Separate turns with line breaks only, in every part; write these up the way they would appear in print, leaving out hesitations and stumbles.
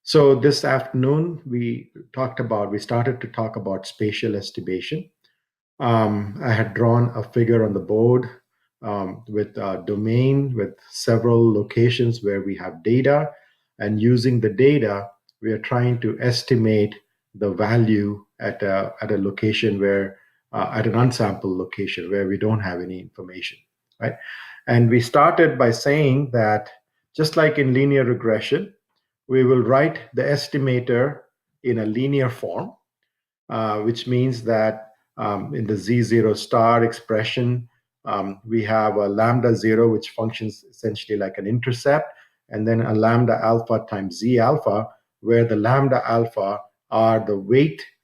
So this afternoon we started to talk about spatial estimation. I had drawn a figure on the board with a domain with several locations where we have data, and using the data, we are trying to estimate the value at a location where at an unsampled location where we don't have any information, right? And we started by saying that just like in linear regression, we will write the estimator in a linear form, which means that in the z0 star expression, we have a lambda 0, which functions essentially like an intercept, and then a lambda alpha times z alpha, where the lambda alpha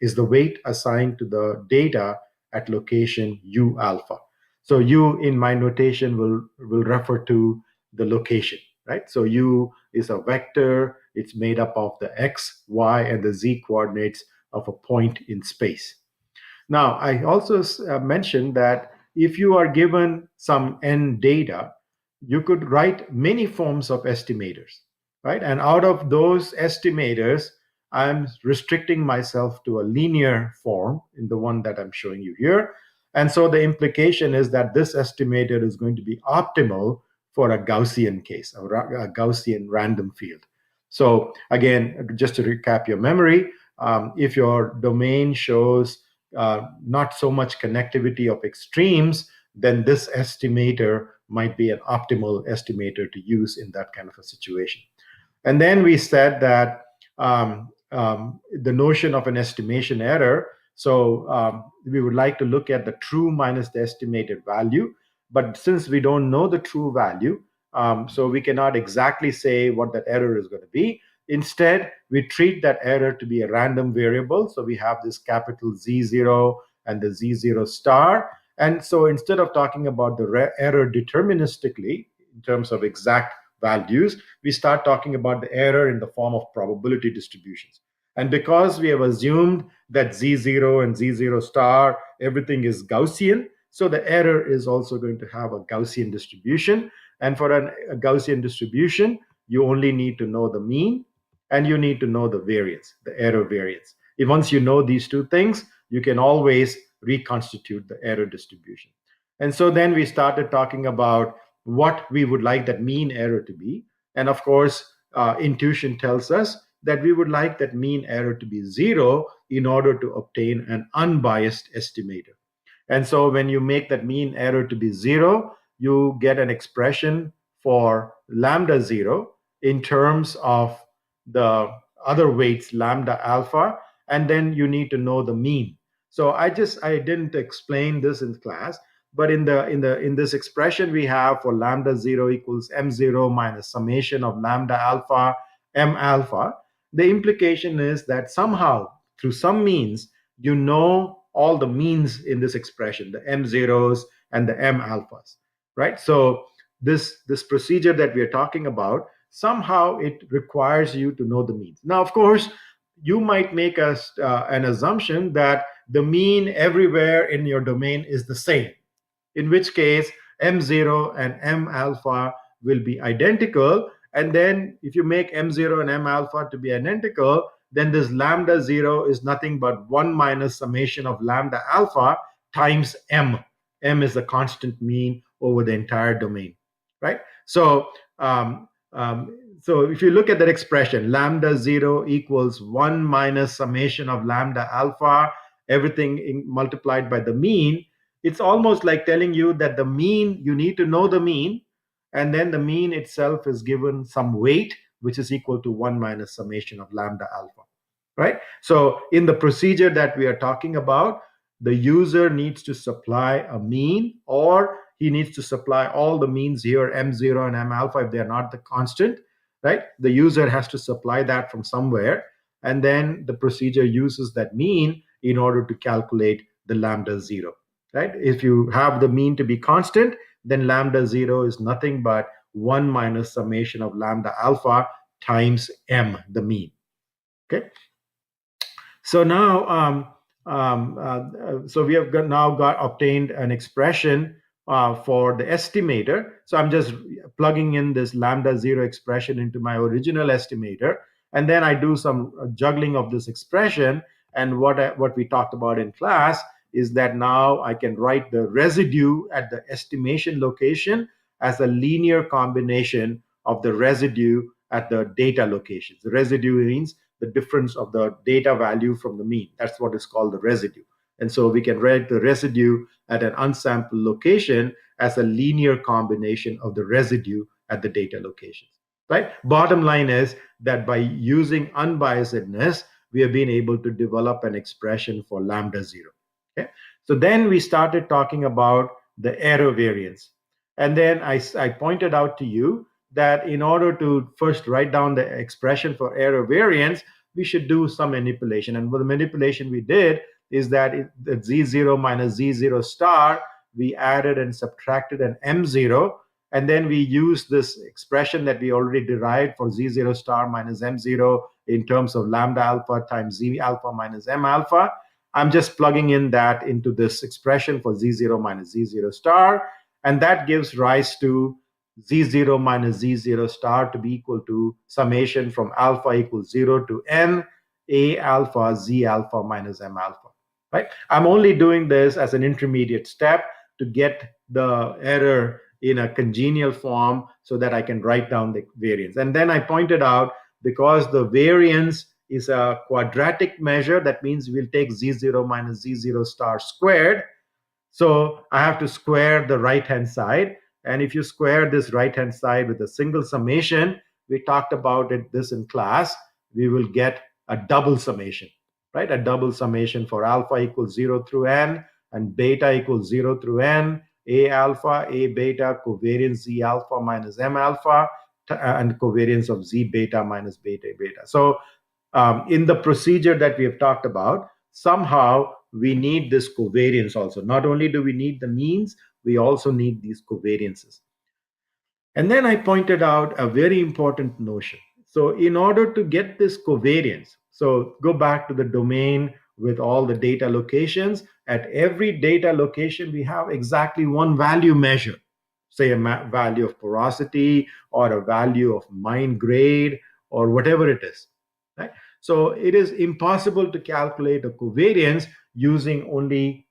is the weight assigned to the data at location u alpha. So u in my notation will refer to the location, right? So u is a vector. It's made up of the x, y, and the z coordinates of a point in space. Now, I also mentioned that if you are given some n data, you could write many forms of estimators, right? And out of those estimators, I'm restricting myself to a linear form in the one that I'm showing you here. And so the implication is that this estimator is going to be optimal for a Gaussian case, a Gaussian random field. So again, just to recap your memory, if your domain shows not so much connectivity of extremes, then this estimator might be an optimal estimator to use in that kind of a situation. And then we said that the notion of an estimation error. So we would like to look at the true minus the estimated value. But since we don't know the true value, so we cannot exactly say what that error is going to be. Instead, we treat that error to be a random variable. So we have this capital Z0 and the Z0 star. And so instead of talking about the error deterministically in terms of exact values, we start talking about the error in the form of probability distributions. And because we have assumed that Z0 and Z0 star, everything is Gaussian, so the error is also going to have a Gaussian distribution. And for a Gaussian distribution, you only need to know the mean and you need to know the variance, the error variance. If once you know these two things, you can always reconstitute the error distribution. And so then we started talking about what we would like that mean error to be. And of course, intuition tells us that we would like that mean error to be 0 in order to obtain an unbiased estimator. And so when you make that mean error to be 0, you get an expression for lambda 0 in terms of the other weights, lambda alpha, and then you need to know the mean. So I didn't explain this in class, but in this expression we have for lambda 0 equals m0 minus summation of lambda alpha m alpha. The implication is that somehow through some means you know all the means in this expression, the m zeros and the m alphas, right? So this procedure that we are talking about, somehow it requires you to know the means. Now, of course, you might make an assumption that the mean everywhere in your domain is the same, in which case m0 and m alpha will be identical. And then if you make m0 and m alpha to be identical, then this lambda 0 is nothing but 1 minus summation of lambda alpha times m. M is the constant mean over the entire domain, right? So so if you look at that expression, lambda 0 equals 1 minus summation of lambda alpha, everything multiplied by the mean, it's almost like telling you that the mean, you need to know the mean, and then the mean itself is given some weight, which is equal to 1 minus summation of lambda alpha, right? So in the procedure that we are talking about, the user needs to supply a mean, or he needs to supply all the means here, m0 and m alpha, if they are not the constant, right? The user has to supply that from somewhere, and then the procedure uses that mean in order to calculate the lambda 0, right? If you have the mean to be constant, then lambda 0 is nothing but 1 minus summation of lambda alpha times m, the mean. Okay. So now, so we have obtained an expression for the estimator. So I'm just plugging in this lambda 0 expression into my original estimator. And then I do some juggling of this expression. And what we talked about in class is that now I can write the residue at the estimation location as a linear combination of the residue at the data locations. The residue means the difference of the data value from the mean. That's what is called the residue. And so we can write the residue at an unsampled location as a linear combination of the residue at the data locations. Right? Bottom line is that by using unbiasedness, we have been able to develop an expression for lambda zero. Okay? So then we started talking about the error variance. And then I pointed out to you that in order to first write down the expression for error variance, we should do some manipulation. And the manipulation we did is that the z0 minus z0 star, we added and subtracted an m0, and then we used this expression that we already derived for z0 star minus m0 in terms of lambda alpha times z alpha minus m alpha. I'm just plugging in that into this expression for z0 minus z0 star, and that gives rise to z0 minus z0 star to be equal to summation from alpha equals 0 to n a alpha z alpha minus m alpha. Right? I'm only doing this as an intermediate step to get the error in a congenial form so that I can write down the variance. And then I pointed out, because the variance is a quadratic measure, that means we'll take z0 minus z0 star squared. So I have to square the right-hand side. And if you square this right-hand side with a single summation, we talked about this in class, we will get a double summation, right? A double summation for alpha equals 0 through n and beta equals 0 through n, a alpha, a beta, covariance z alpha minus m alpha, and covariance of z beta minus beta beta. So in the procedure that we have talked about, somehow we need this covariance also. Not only do we need the means, we also need these covariances. And then I pointed out a very important notion. So in order to get this covariance, so go back to the domain with all the data locations. At every data location, we have exactly one value measure, say a value of porosity or a value of mine grade or whatever it is. Right? So it is impossible to calculate a covariance using only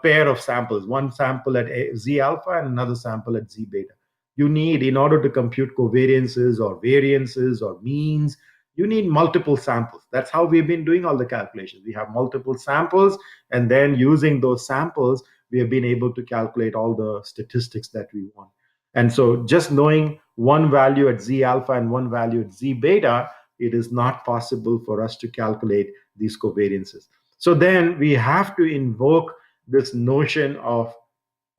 pair of samples, one sample at z alpha and another sample at z beta. You need, in order to compute covariances or variances or means, you need multiple samples. That's how we've been doing all the calculations. We have multiple samples, and then using those samples, we have been able to calculate all the statistics that we want. And so just knowing one value at z alpha and one value at z beta, it is not possible for us to calculate these covariances. So then we have to invoke this notion of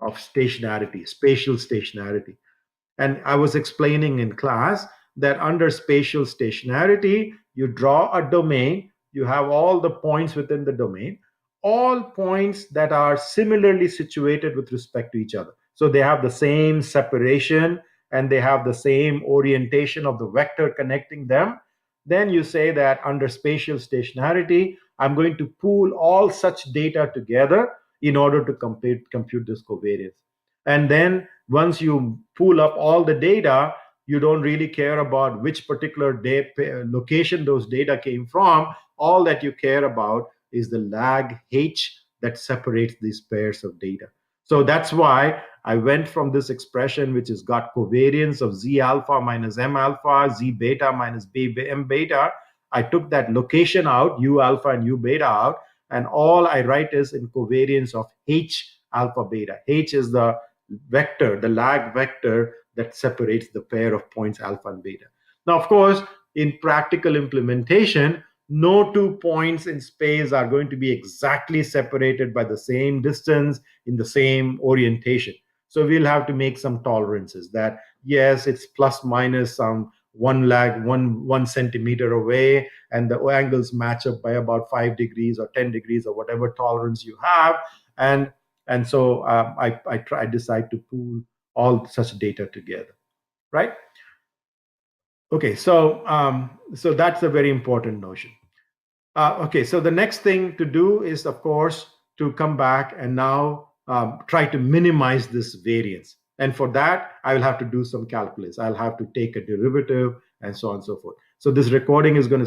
stationarity, spatial stationarity. And I was explaining in class that under spatial stationarity, you draw a domain, you have all the points within the domain, all points that are similarly situated with respect to each other. So they have the same separation and they have the same orientation of the vector connecting them. Then you say that under spatial stationarity, I'm going to pool all such data together in order to compute this covariance. And then once you pull up all the data, you don't really care about which particular location those data came from. All that you care about is the lag h that separates these pairs of data. So that's why I went from this expression, which has got covariance of z alpha minus m alpha, z beta minus m beta. I took that location out, u alpha and u beta out, and all I write is in covariance of h alpha beta. H is the vector, the lag vector that separates the pair of points alpha and beta. Now, of course, in practical implementation, no two points in space are going to be exactly separated by the same distance in the same orientation. So we'll have to make some tolerances that, yes, it's plus minus some one centimeter away, and the angles match up by about 5 degrees or 10 degrees or whatever tolerance you have. And so I decide to pool all such data together, right? Okay, so that's a very important notion. Okay, so the next thing to do is, of course, to come back and now try to minimize this variance. And for that, I will have to do some calculus. I'll have to take a derivative and so on and so forth. So this recording is going to